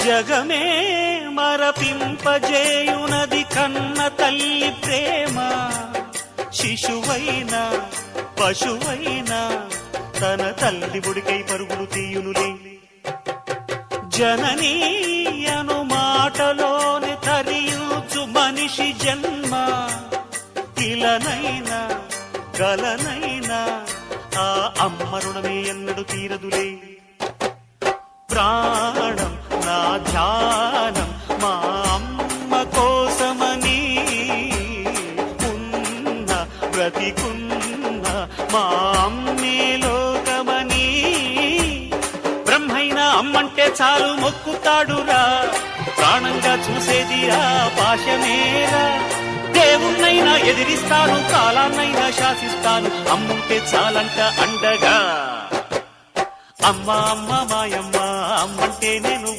జగమే మరపింపజేయునది కన్న తల్లి ప్రేమ. శిశువైనా పశువైనా తన తల్లి ఒడికై పరుగులు తీయునులే. జననీ అను మాటలోని తరియుచు మనిషి జన్మ. ఇలనైనా గలనైనా ఆ అమ్మ రుణమే ఎన్నడు తీరదులే. ప్రాణం నా ధ్యానం మా అమ్మ కోసమని, ఉన్న బ్రతికున్న మా అమ్మే లోకమని. బ్రహ్మైనా అమ్మంటే చాలు మొక్కుతాడురా, ప్రాణంగా చూసేది ఆ పాశమేరా. దేవుణ్ణైనా ఎదిరిస్తాను, కాలాన్నైనా శాసిస్తాను, అమ్ముంటే చాలంట అండగా. అమ్మ అమ్మ మాయమ్మ అమ్మంటే నేను